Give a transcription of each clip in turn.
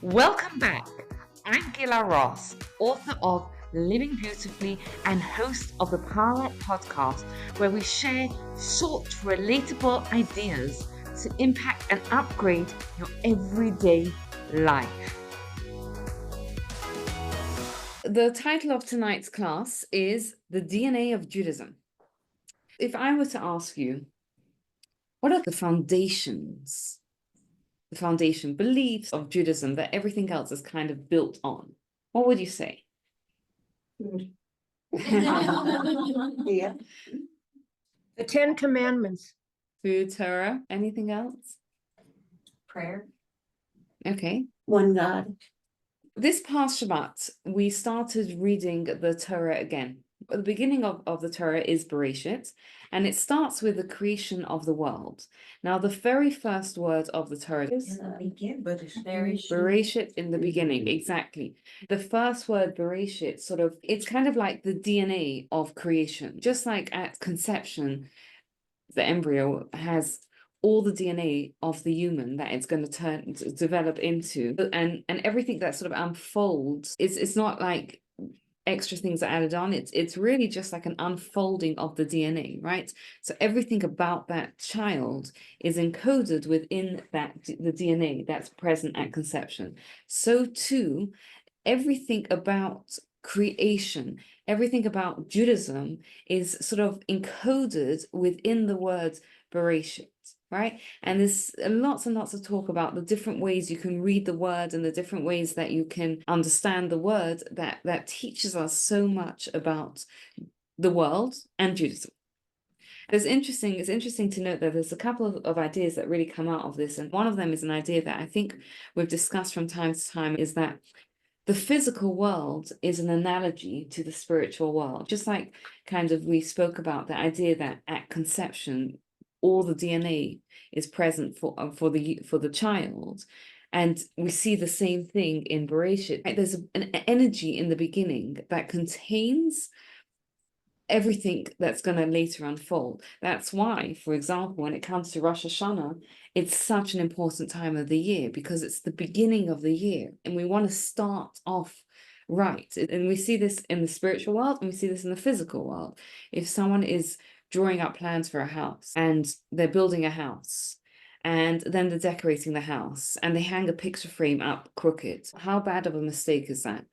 Welcome back. I'm Gila Ross, author of Living Beautifully and host of the Power Up podcast, where we share short, relatable ideas to impact and upgrade your everyday life. The title of tonight's class is The DNA of Judaism. If I were to ask you, what are the foundation beliefs of Judaism that everything else is kind of built on, what would you say? Food. Yeah. The 10 Commandments. Food, Torah, anything else? Prayer. Okay. One God. This past Shabbat, we started reading the Torah again. The beginning of the Torah is Bereshit, and it starts with the creation of the world. Now, the very first word of the Torah is Bereshit, in the beginning, exactly. The first word, Bereshit, it's kind of like the DNA of creation. Just like at conception, the embryo has all the DNA of the human that it's going to develop into, and everything that sort of unfolds, it's not like extra things are added on. It's really just like an unfolding of the DNA, right? So everything about that child is encoded within the DNA that's present at conception. So too, everything about creation, everything about Judaism is sort of encoded within the word Bereshit, right? And there's lots and lots of talk about the different ways you can read the word and the different ways that you can understand the word that teaches us so much about the world and Judaism. It's interesting to note that there's a couple of ideas that really come out of this. And one of them is an idea that I think we've discussed from time to time, is that the physical world is an analogy to the spiritual world. Just like kind of we spoke about the idea that at conception, all the DNA is present for the child. And we see the same thing in Bereshit. Right? There's an energy in the beginning that contains everything that's going to later unfold. That's why, for example, when it comes to Rosh Hashanah, it's such an important time of the year, because it's the beginning of the year and we want to start off right. And we see this in the spiritual world and we see this in the physical world. If someone is drawing up plans for a house and they're building a house, and then they're decorating the house and they hang a picture frame up crooked, how bad of a mistake is that?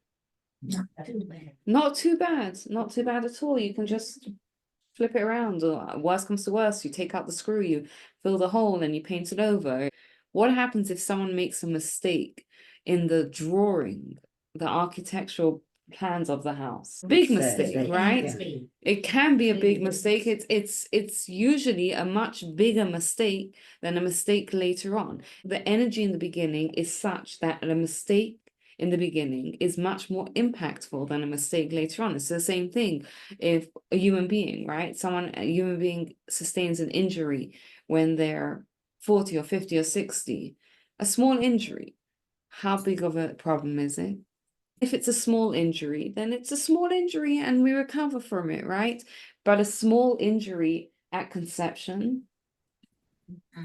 Not too bad. Not too bad. Not too bad at all. You can just flip it around, or worst comes to worst, you take out the screw, you fill the hole and you paint it over. What happens if someone makes a mistake in the drawing, the architectural plans of the house? Big mistake, right? It can be a big mistake. It's usually a much bigger mistake than a mistake later on. The energy in the beginning is such that a mistake in the beginning is much more impactful than a mistake later on. It's the same thing if a human being, right? A human being sustains an injury when they're 40 or 50 or 60, a small injury. How big of a problem is it? If it's a small injury, then it's a small injury and we recover from it, right? But a small injury at conception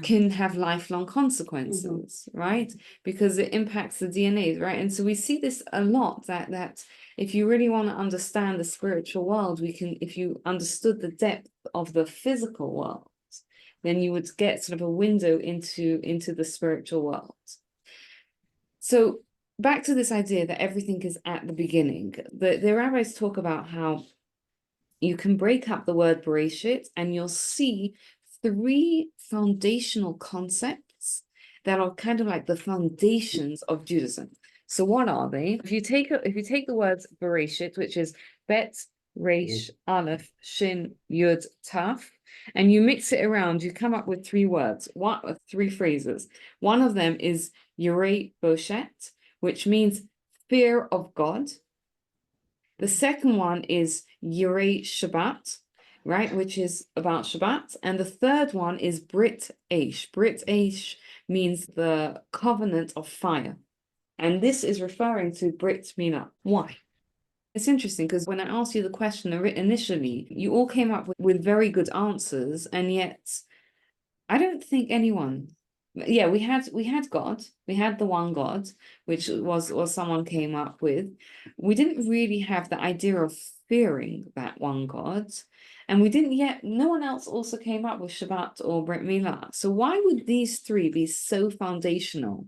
can have lifelong consequences, right? Because it impacts the DNA, right? And so we see this a lot, that if you really want to understand the spiritual world, if you understood the depth of the physical world, then you would get sort of a window into the spiritual world. So back to this idea that everything is at the beginning. The rabbis talk about how you can break up the word Bereshit and you'll see 3 foundational concepts that are kind of like the foundations of Judaism. So what are they? If you take the words Bereshit, which is Bet, Resh, Aleph, Shin, Yud, Taf, and you mix it around, you come up with 3 words, 3 phrases. One of them is Yirei Boshet, which means fear of God. The second one is Yirei Shabbat, right, which is about Shabbat. And the third one is Brit Aish. Brit Aish means the covenant of fire. And this is referring to Brit Milah. Why? It's interesting because when I asked you the question initially, you all came up with very good answers. And yet, I don't think anyone yeah, we had God, we had the one God, which was someone came up with. We didn't really have the idea of fearing that one God, and we didn't yet. No one else also came up with Shabbat or Brit Milah. So why would these three be so foundational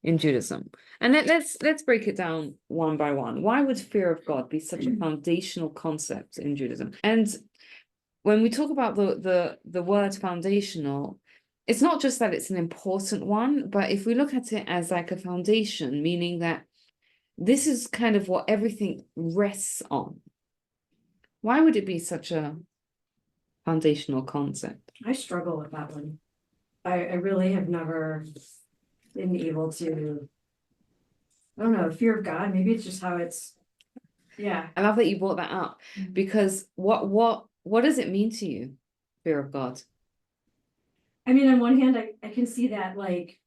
in Judaism? And let's break it down one by one. Why would fear of God be such a foundational concept in Judaism? And when we talk about the word foundational, it's not just that it's an important one, but if we look at it as like a foundation, meaning that this is kind of what everything rests on. Why would it be such a foundational concept? I struggle with that one. I really have never been able to, I don't know, fear of God. Maybe it's just how it's, yeah. I love that you brought that up, because what does it mean to you, fear of God? I mean, on one hand, I can see that like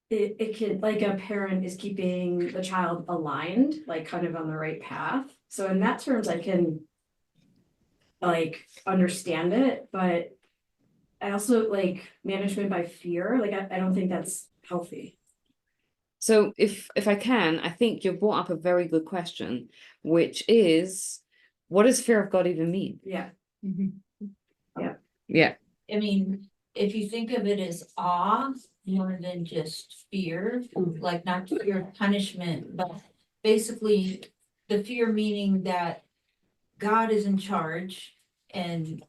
it can, like a parent is keeping the child aligned, like kind of on the right path. So in that terms, I can like understand it, but I also like management by fear. Like I don't think that's healthy. So if I can, I think you brought up a very good question, which is, what does fear of God even mean? Yeah. Yeah. I mean, if you think of it as awe more than just fear, like not fear of punishment, but basically the fear meaning that God is in charge. And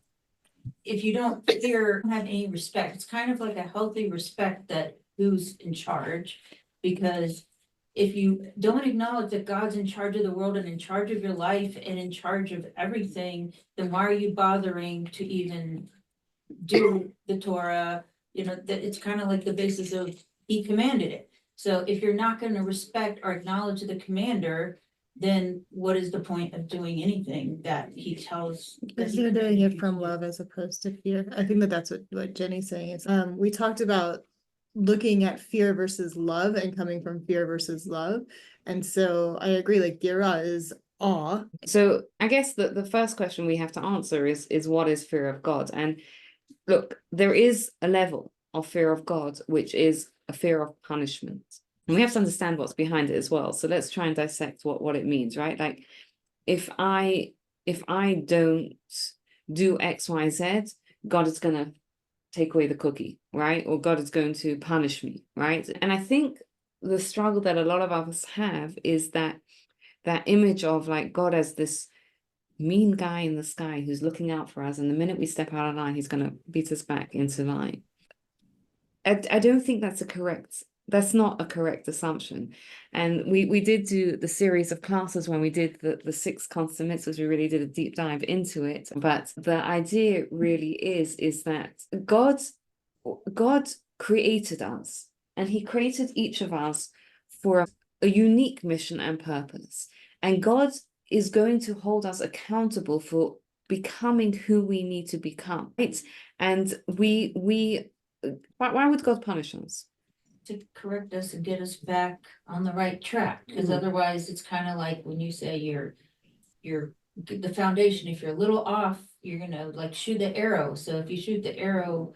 if you don't fear, don't have any respect, it's kind of like a healthy respect that who's in charge. Because if you don't acknowledge that God's in charge of the world and in charge of your life and in charge of everything, then why are you bothering to even do the Torah? You know, that it's kind of like the basis of he commanded it. So if you're not going to respect or acknowledge the commander, then what is the point of doing anything that he tells? Because they're doing it from love as opposed to fear. I think that's what Jenny's saying is, we talked about looking at fear versus love and coming from fear versus love. And so I agree, like Gira is awe. So I guess the first question we have to answer is what is fear of God? And look, there is a level of fear of God, which is a fear of punishment. And we have to understand what's behind it as well. So let's try and dissect what it means, right? Like if I don't do X, Y, Z, God is gonna take away the cookie, right? Or God is going to punish me, right? And I think the struggle that a lot of us have is that image of like God as this mean guy in the sky who's looking out for us, and the minute we step out of line, he's going to beat us back into line. I don't think that's not a correct assumption. And we did do the series of classes when we did the 6 constant mitzvahs. We really did a deep dive into it. But the idea really is that God created us, and he created each of us for a unique mission and purpose. And God is going to hold us accountable for becoming who we need to become, right? And why would God punish us? To correct us and get us back on the right track, because otherwise it's kind of like when you say you're the foundation, if you're a little off, you're gonna like shoot the arrow. So if you shoot the arrow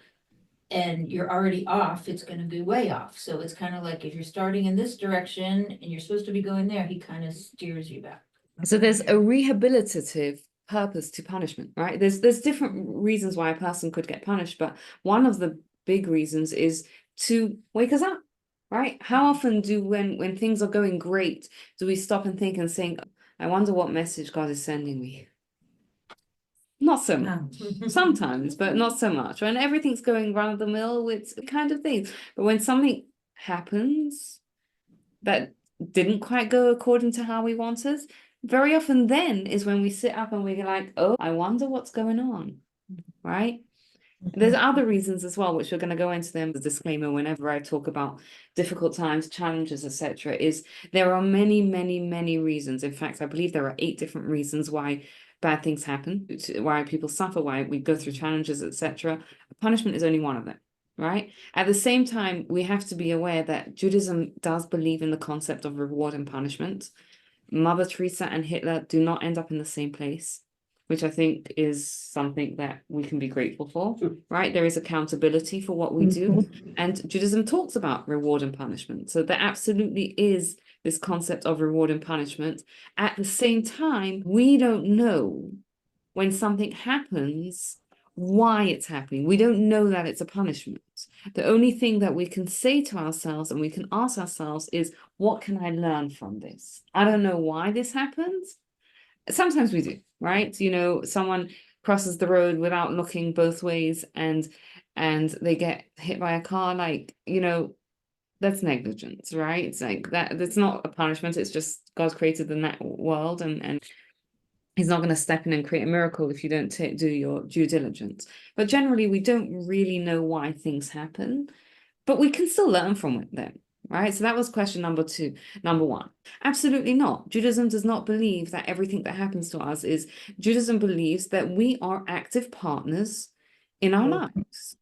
and you're already off, it's gonna be way off. So it's kind of like if you're starting in this direction and you're supposed to be going there, he kind of steers you back. So there's a rehabilitative purpose to punishment, right? There's different reasons why a person could get punished, but one of the big reasons is to wake us up, right? How often do when things are going great, do we stop and think and think, I wonder what message God is sending me? Not so much. Sometimes, but not so much. When everything's going run of the mill, it's kind of things. But when something happens that didn't quite go according to how we wanted, very often then is when we sit up and we're like, oh, I wonder what's going on, right? There's other reasons as well, which we're going to go into them. The disclaimer whenever I talk about difficult times, challenges, etc., is there are many, many, many reasons. In fact, I believe there are 8 different reasons why bad things happen, why people suffer, why we go through challenges, etc. Punishment is only one of them, right? At the same time, we have to be aware that Judaism does believe in the concept of reward and punishment. Mother Teresa and Hitler do not end up in the same place. which I think is something that we can be grateful for, right? There is accountability for what we do. And Judaism talks about reward and punishment. So there absolutely is this concept of reward and punishment. At the same time, we don't know when something happens why it's happening. We don't know that it's a punishment. The only thing that we can say to ourselves and we can ask ourselves is, what can I learn from this? I don't know why this happens. Sometimes we do, right? Someone crosses the road without looking both ways and they get hit by a car, that's negligence, right? It's like that's not a punishment. It's just God's created the world and He's not going to step in and create a miracle if you don't do your due diligence. But generally, we don't really know why things happen, but we can still learn from it then, right? So that was question number 2. Number 1, absolutely not. Judaism does not believe that everything that happens to us is. Judaism believes that we are active partners in our lives,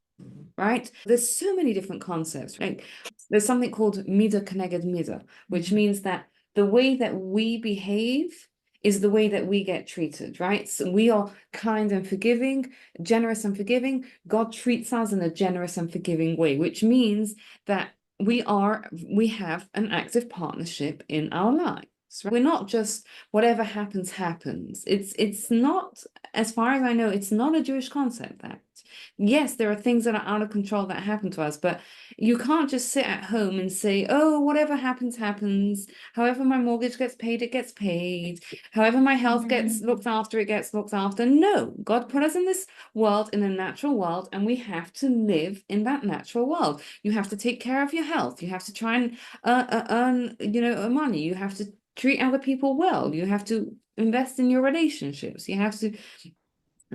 right? There's so many different concepts. Like there's something called midah keneged midah, which means that the way that we behave is the way that we get treated, right? So we are kind and forgiving, generous and forgiving. God treats us in a generous and forgiving way, which means that we have an active partnership in our lives. Right? We're not just whatever happens. It's not, as far as I know, it's not a Jewish concept that. Yes, there are things that are out of control that happen to us, but you can't just sit at home and say, oh, whatever happens, happens. However my mortgage gets paid, it gets paid. However my health gets looked after, it gets looked after. No, God put us in this world, in a natural world, and we have to live in that natural world. You have to take care of your health. You have to try and earn, money. You have to treat other people well. You have to invest in your relationships. You have to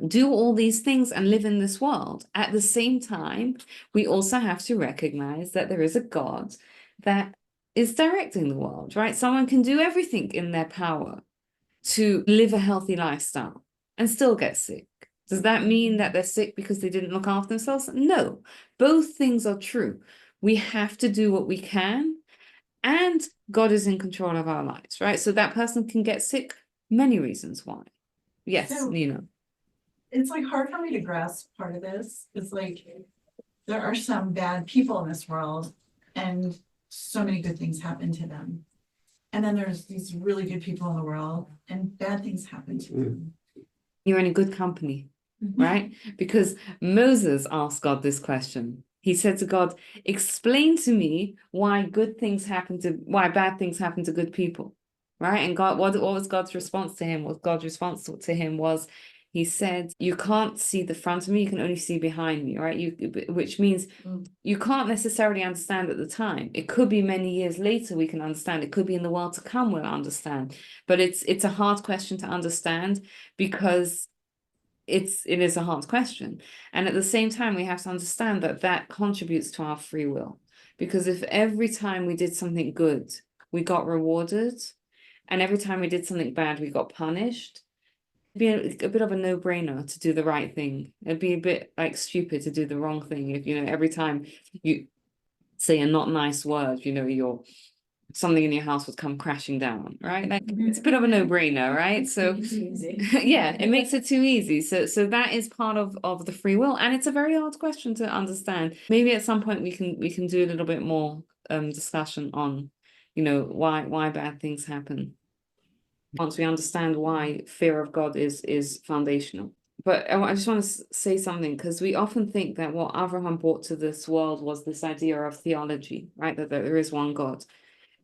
do all these things and live in this world. At the same time, we also have to recognize that there is a God that is directing the world, right? Someone can do everything in their power to live a healthy lifestyle and still get sick. Does that mean that they're sick because they didn't look after themselves? No, both things are true. We have to do what we can, and God is in control of our lives, right? So that person can get sick, many reasons why. Yes, So- Nina. It's like hard for me to grasp part of this. It's like there are some bad people in this world and so many good things happen to them. And then there's these really good people in the world and bad things happen to them. You're in a good company, right? Because Moses asked God this question. He said to God, explain to me why bad things happen to good people, right? And God, what was God's response to him? God's response to him was, he said, you can't see the front of me, you can only see behind me, right? Which means you can't necessarily understand at the time. It could be many years later we can understand. It could be in the world to come we'll understand. But it's a hard question to understand because it is a hard question. And at the same time, we have to understand that contributes to our free will. Because if every time we did something good, we got rewarded, and every time we did something bad, we got punished, it'd be a bit of a no-brainer to do the right thing. It'd be a bit like stupid to do the wrong thing. If every time you say a not nice word, something in your house would come crashing down, right? Like it's a bit of a no-brainer, right? So yeah, it makes it too easy. So that is part of the free will, and it's a very hard question to understand. Maybe at some point we can do a little bit more discussion on why bad things happen. Once we understand why fear of God is foundational. But I just want to say something, because we often think that what Abraham brought to this world was this idea of theology, right? That there is one God.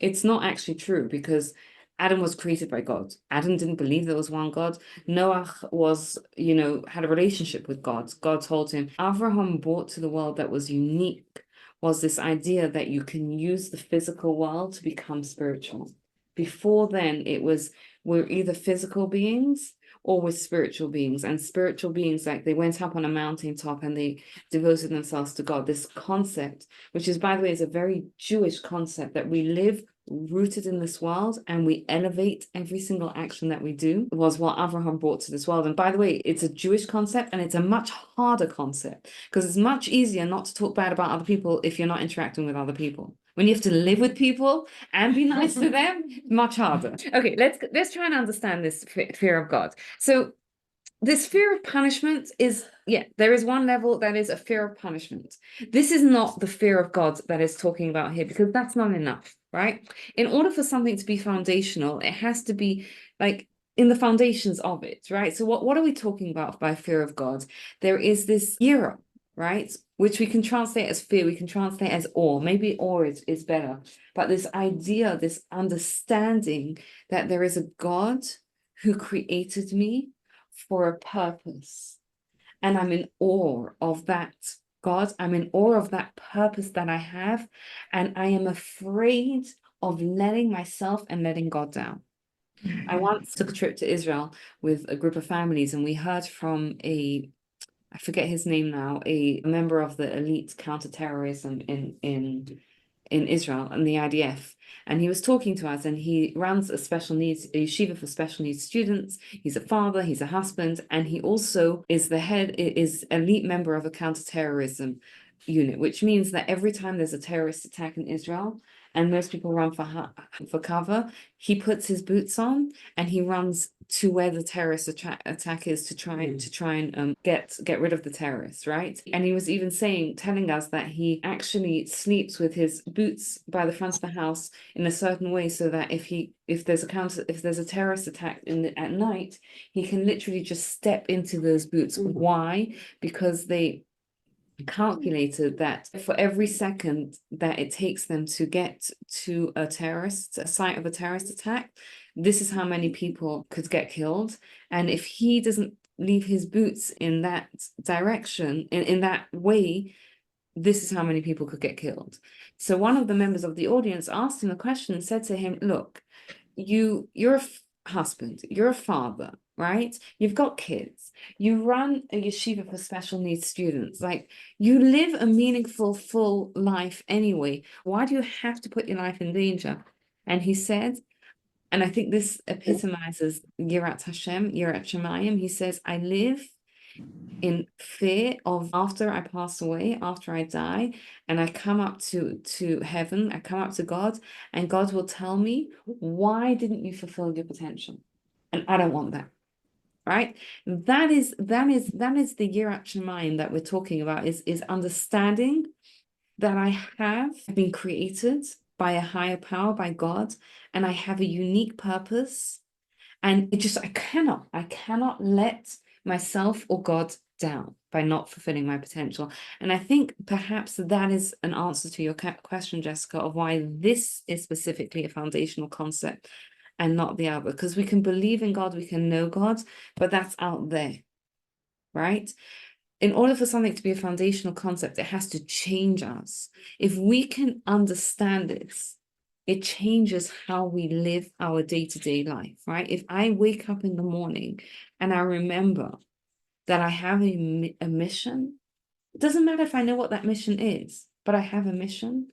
It's not actually true, because Adam was created by God. Adam didn't believe there was one God. Noah had a relationship with God. God told him. Abraham brought to the world that was unique was this idea that you can use the physical world to become spiritual. Before then, we're either physical beings or we're spiritual beings. And spiritual beings, like they went up on a mountaintop and they devoted themselves to God. This concept, which is, by the way, is a very Jewish concept, that we live rooted in this world and we elevate every single action that we do, was what Abraham brought to this world. And by the way, it's a Jewish concept, and it's a much harder concept, because it's much easier not to talk bad about other people if you're not interacting with other people. When you have to live with people and be nice to them, much harder. Okay, let's try and understand this fear of God. So this fear of punishment is, yeah, there is one level that is a fear of punishment. This is not the fear of God that is talking about here, because that's not enough, right? In order for something to be foundational, it has to be like in the foundations of it, right? So what are we talking about by fear of God? There is this yira, right? Which we can translate as fear, we can translate as awe. Maybe awe is better. But this idea, this understanding that there is a God who created me for a purpose. And I'm in awe of that God. I'm in awe of that purpose that I have. And I am afraid of letting myself and letting God down. I once took a trip to Israel with a group of families, and we heard from I forget his name now, a member of the elite counterterrorism in Israel and the IDF. And he was talking to us, and he runs a yeshiva for special needs students. He's a father, he's a husband, and he also is is elite member of a counterterrorism unit, which means that every time there's a terrorist attack in Israel and most people run for cover, he puts his boots on and he runs to where the terrorist attack is to try and get rid of the terrorists, right? And he was even telling us that he actually sleeps with his boots by the front of the house in a certain way, so that if there's a terrorist attack at night, he can literally just step into those boots. Why? Because they calculated that for every second that it takes them to get to a site of a terrorist attack, this is how many people could get killed. And if he doesn't leave his boots in that direction, in that way, this is how many people could get killed. So one of the members of the audience asked him a question and said to him, look, you're a husband, you're a father, right? You've got kids, you run a yeshiva for special needs students, like you live a meaningful, full life anyway. Why do you have to put your life in danger? And he said, and I think this epitomizes Yirat Hashem, Yirat Shemayim. He says, I live in fear of after I pass away, after I die, and I come up to heaven, I come up to God, and God will tell me, why didn't you fulfill your potential? And I don't want that. Right? That is the Yirat Shemayim that we're talking about, is understanding that I have been created by a higher power, by God, and I have a unique purpose. And I cannot let myself or God down by not fulfilling my potential. And I think perhaps that is an answer to your question, Jessica, of why this is specifically a foundational concept and not the other. Because we can believe in God, we can know God, but that's out there, right? In order for something to be a foundational concept, it has to change us. If we can understand this, it changes how we live our day-to-day life, right? If I wake up in the morning and I remember that I have a mission, it doesn't matter if I know what that mission is, but I have a mission,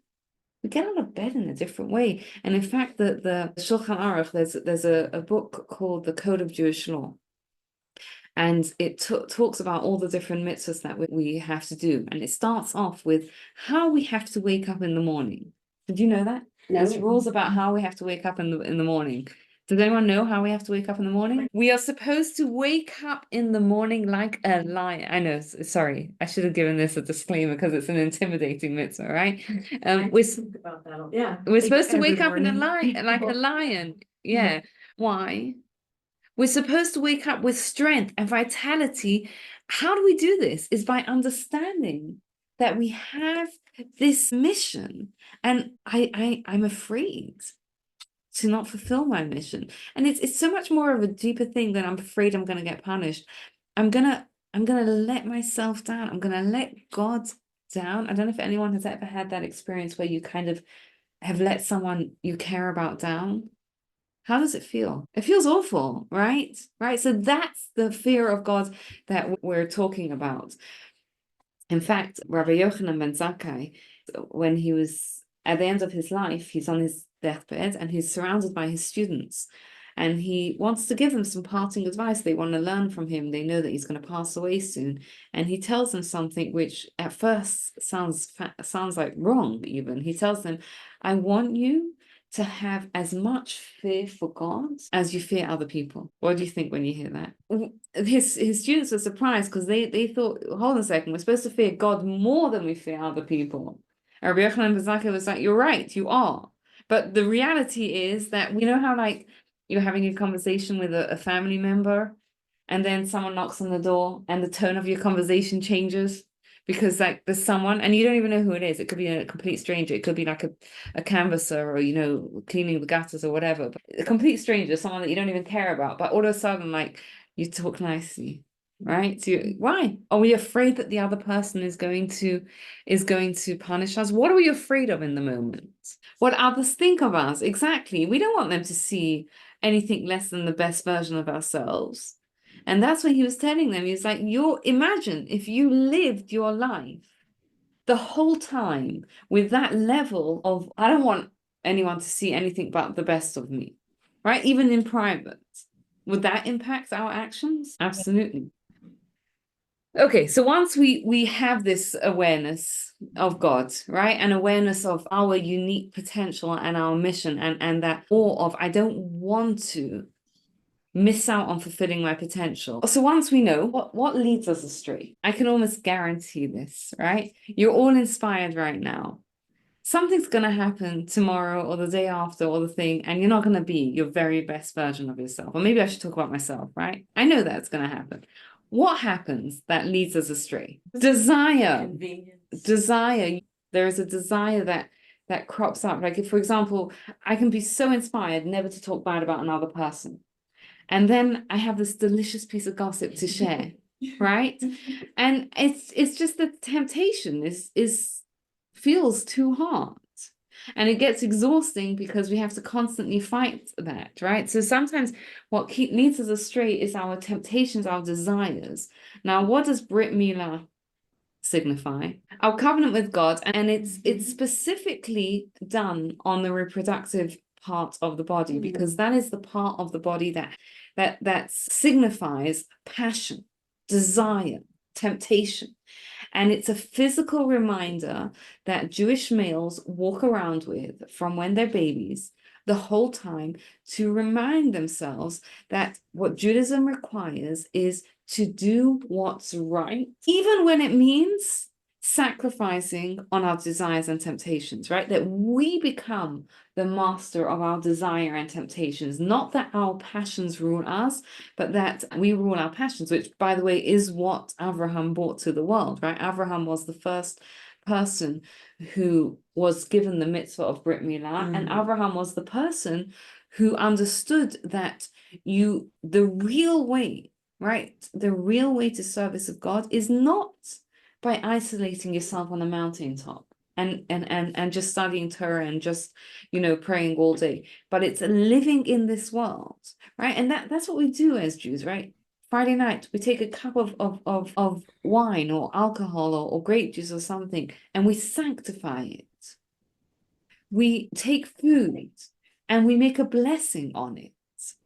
we get out of bed in a different way. And in fact, the Shulchan Aruch, there's a book called The Code of Jewish Law. And it talks about all the different mitzvahs that we have to do. And it starts off with how we have to wake up in the morning. Did you know that? No. There's rules about how we have to wake up in the morning. Does anyone know how we have to wake up in the morning? We are supposed to wake up in the morning like a lion. I know, sorry, I should have given this a disclaimer because it's an intimidating mitzvah, right? We're supposed to wake up in a lion, like a lion. Yeah. Why? We're supposed to wake up with strength and vitality. How do we do this? Is by understanding that we have this mission, and I'm afraid to not fulfill my mission. And it's so much more of a deeper thing than I'm afraid I'm going to get punished. I'm gonna let myself down. I'm gonna let God down. I don't know if anyone has ever had that experience where you kind of have let someone you care about down. How does it feel? It feels awful, right? Right. So that's the fear of God that we're talking about. In fact, Rabbi Yochanan ben Zakkai, when he was at the end of his life, he's on his deathbed and he's surrounded by his students. And he wants to give them some parting advice. They want to learn from him. They know that he's going to pass away soon. And he tells them something which at first sounds like wrong even. He tells them, I want you to have as much fear for God as you fear other people. What do you think when you hear that? His students were surprised because they thought, hold on a second, we're supposed to fear God more than we fear other people. And Rabbi Yochanan ben Zakkai was like, you're right, you are. But the reality is that we know how, like, you're having a conversation with a family member, and then someone knocks on the door and the tone of your conversation changes because, like, there's someone and you don't even know who it is. It could be a complete stranger. It could be like a canvasser, or, you know, cleaning the gutters or whatever. But a complete stranger, someone that you don't even care about. But all of a sudden, like, you talk nicely, right? So why? Are we afraid that the other person is going to punish us? What are we afraid of in the moment? What others think of us? Exactly. We don't want them to see anything less than the best version of ourselves. And that's what he was telling them. He was like, imagine if you lived your life the whole time with that level of, I don't want anyone to see anything but the best of me, right? Even in private. Would that impact our actions? Absolutely. Okay, so once we have this awareness of God, right? An awareness of our unique potential and our mission, and that awe of, I don't want to miss out on fulfilling my potential. So once we know what leads us astray, I can almost guarantee this, right? You're all inspired right now. Something's going to happen tomorrow or the day after or the thing, and you're not going to be your very best version of yourself. Or maybe I should talk about myself, right? I know that's going to happen. What happens that leads us astray? Desire. Desire. There is a desire that crops up. Like, if, for example, I can be so inspired never to talk bad about another person. And then I have this delicious piece of gossip to share, right? And it's just the temptation is feels too hard. And it gets exhausting because we have to constantly fight that, right? So sometimes what leads us astray is our temptations, our desires. Now, what does Brit Milah signify? Our covenant with God, and it's specifically done on the reproductive part of the body, because that is the part of the body that signifies passion, desire, temptation. And it's a physical reminder that Jewish males walk around with from when they're babies the whole time, to remind themselves that what Judaism requires is to do what's right, even when it means sacrificing on our desires and temptations, right? That we become the master of our desire and temptations, not that our passions rule us, but that we rule our passions, which, by the way, is what Abraham brought to the world, right? Abraham was the first person who was given the mitzvah of Brit Milah, and Abraham was the person who understood that the real way, right? The real way to service of God is not by isolating yourself on a mountaintop and just studying Torah and just, praying all day, but it's living in this world, right? And that's what we do as Jews, right? Friday night, we take a cup of wine or alcohol or grape juice or something, and we sanctify it. We take food and we make a blessing on it,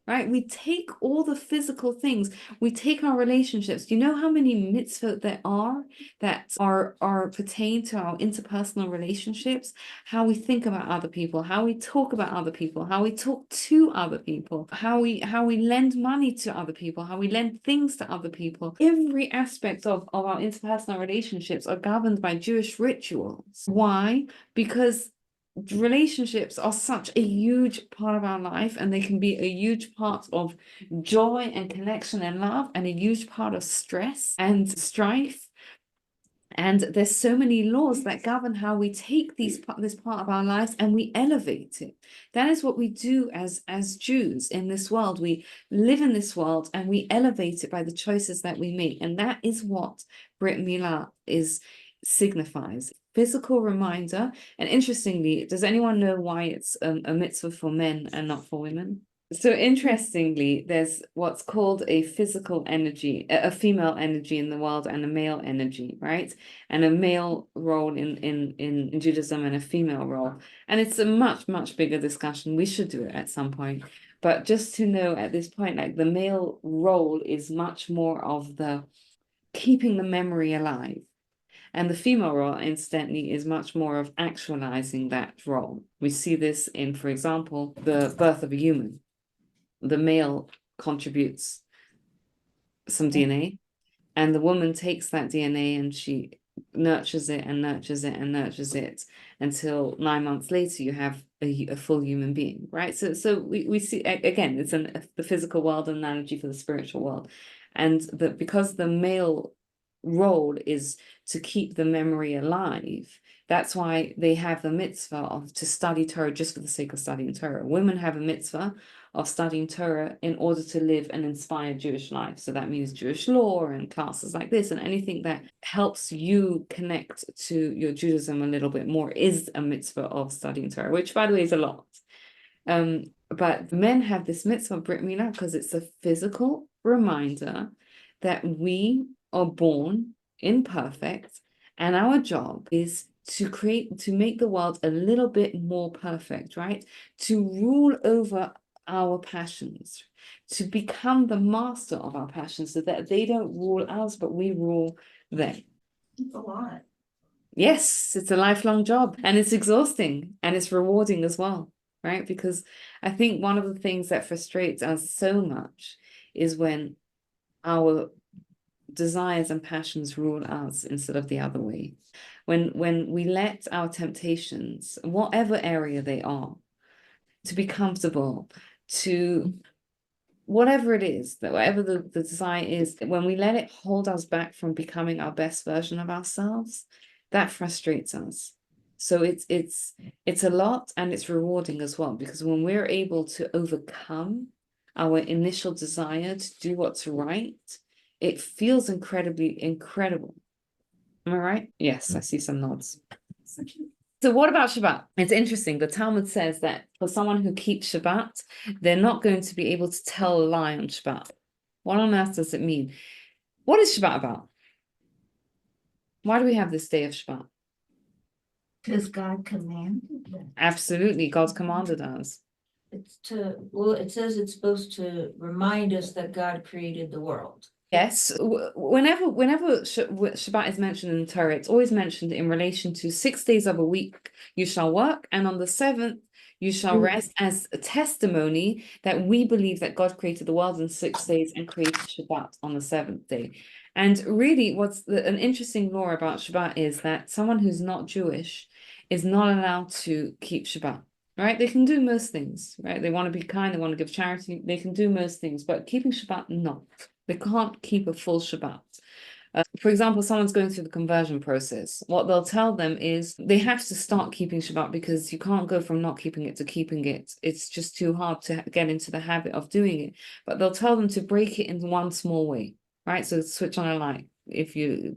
right? We take all the physical things, we take our relationships. Do you know how many mitzvot there are that are pertain to our interpersonal relationships? How we think about other people, how we talk about other people, how we talk to other people, how we lend money to other people, how we lend things to other people. Every aspect of our interpersonal relationships are governed by Jewish rituals. Why? Because relationships are such a huge part of our life, and they can be a huge part of joy and connection and love, and a huge part of stress and strife. And there's so many laws that govern how we take this part of our lives and we elevate it. That is what we do as Jews in this world. We live in this world and we elevate it by the choices that we make. And that is what Brit Milah signifies. Physical reminder. And interestingly, does anyone know why it's a mitzvah for men and not for women? So interestingly, there's what's called a physical energy, a female energy in the world, and a male energy, right? And a male role in Judaism and a female role. And it's a much, much bigger discussion. We should do it at some point. But just to know at this point, like, the male role is much more of the keeping the memory alive. And the female role, incidentally, is much more of actualizing that role. We see this in, for example, the birth of a human. The male contributes some DNA, and the woman takes that DNA and she nurtures it and nurtures it and nurtures it until 9 months later you have a full human being, right? So we see, again, it's the physical world analogy for the spiritual world, and because the male role is to keep the memory alive. That's why they have the mitzvah of to study Torah just for the sake of studying Torah. Women have a mitzvah of studying Torah in order to live an inspired Jewish life. So that means Jewish law and classes like this, and anything that helps you connect to your Judaism a little bit more is a mitzvah of studying Torah, which, by the way, is a lot. But men have this mitzvah, Brit Milah, because it's a physical reminder that we are born imperfect, and our job is to make the world a little bit more perfect, right? To rule over our passions, to become the master of our passions, so that they don't rule us, but we rule them. It's a lot. Yes, it's a lifelong job, and it's exhausting, and it's rewarding as well, right? Because I think one of the things that frustrates us so much is when our desires and passions rule us instead of the other way. When we let our temptations, whatever area they are, to be comfortable, to whatever it is, that whatever the desire is, when we let it hold us back from becoming our best version of ourselves, that frustrates us. So it's a lot, and it's rewarding as well, because when we're able to overcome our initial desire to do what's right, it feels incredible. Am I right? Yes, I see some nods. So what about Shabbat? It's interesting. The Talmud says that for someone who keeps Shabbat, they're not going to be able to tell a lie on Shabbat. What on earth does it mean? What is Shabbat about? Why do we have this day of Shabbat? Because God commanded it. Absolutely, God's commanded us. It says it's supposed to remind us that God created the world. Yes, whenever Shabbat is mentioned in the Torah, it's always mentioned in relation to 6 days of a week you shall work, and on the seventh you shall rest, as a testimony that we believe that God created the world in 6 days and created Shabbat on the seventh day. And really, an interesting law about Shabbat is that someone who's not Jewish is not allowed to keep Shabbat. Right? They can do most things, right? They want to be kind, they want to give charity, they can do most things, but keeping Shabbat, no. They can't keep a full Shabbat. For example, someone's going through the conversion process. What they'll tell them is they have to start keeping Shabbat, because you can't go from not keeping it to keeping it. It's just too hard to get into the habit of doing it. But they'll tell them to break it in one small way, right? So switch on a light. If do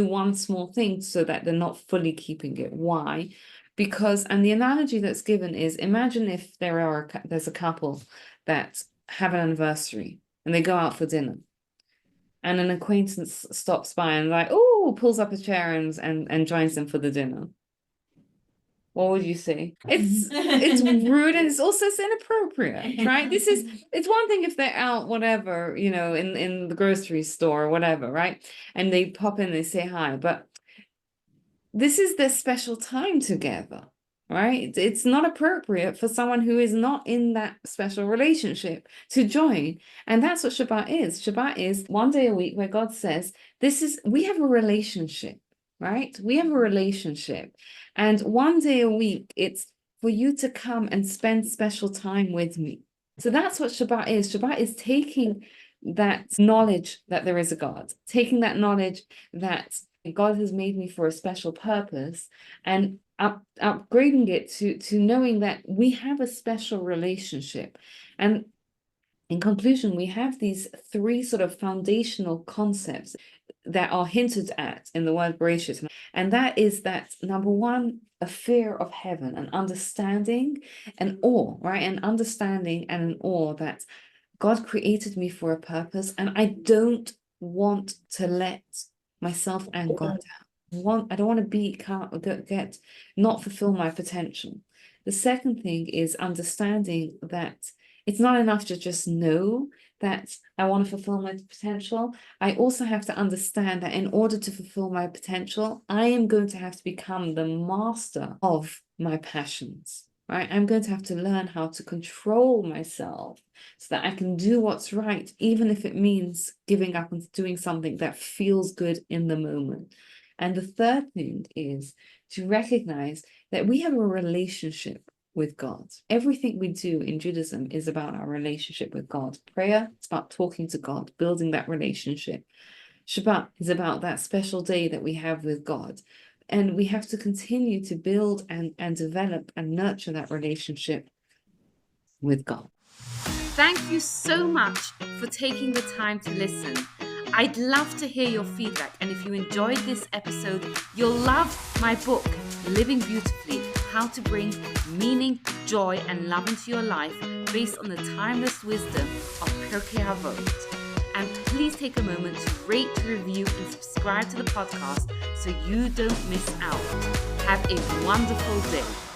one small thing so that they're not fully keeping it. Why? Because, and the analogy that's given is, imagine if there's a couple that have an anniversary and they go out for dinner, and an acquaintance stops by and pulls up a chair and joins them for the dinner. What would you say? It's rude, and it's inappropriate, right? It's one thing if they're out, whatever, in the grocery store or whatever, right? And they pop in, they say hi, but this is their special time together, right? It's not appropriate for someone who is not in that special relationship to join. And that's what Shabbat is. Shabbat is 1 day a week where God says, we have a relationship, right? We have a relationship. And 1 day a week, it's for you to come and spend special time with me. So that's what Shabbat is. Shabbat is taking that knowledge that there is a God, taking that knowledge that God has made me for a special purpose, and upgrading it to knowing that we have a special relationship. And in conclusion, we have these 3 sort of foundational concepts that are hinted at in the word Bereshit. And that is that, number 1, a fear of heaven, an understanding and awe, right? An understanding and an awe that God created me for a purpose, and I don't want to let myself and God down. I don't want to not fulfill my potential. The second thing is understanding that It's not enough to just know that I want to fulfill my potential. I also have to understand that in order to fulfill my potential, I am going to have to become the master of my passions, right? I'm going to have to learn how to control myself so that I can do what's right, even if it means giving up and doing something that feels good in the moment. And the third thing is to recognize that we have a relationship with God. Everything we do in Judaism is about our relationship with God. Prayer is about talking to God, building that relationship. Shabbat is about that special day that we have with God. And we have to continue to build and develop and nurture that relationship with God. Thank you so much for taking the time to listen. I'd love to hear your feedback, and if you enjoyed this episode, you'll love my book, Living Beautifully: How to Bring Meaning, Joy, and Love into Your Life, based on the timeless wisdom of Pirkei Avot. And please take a moment to rate, review, and subscribe to the podcast so you don't miss out. Have a wonderful day.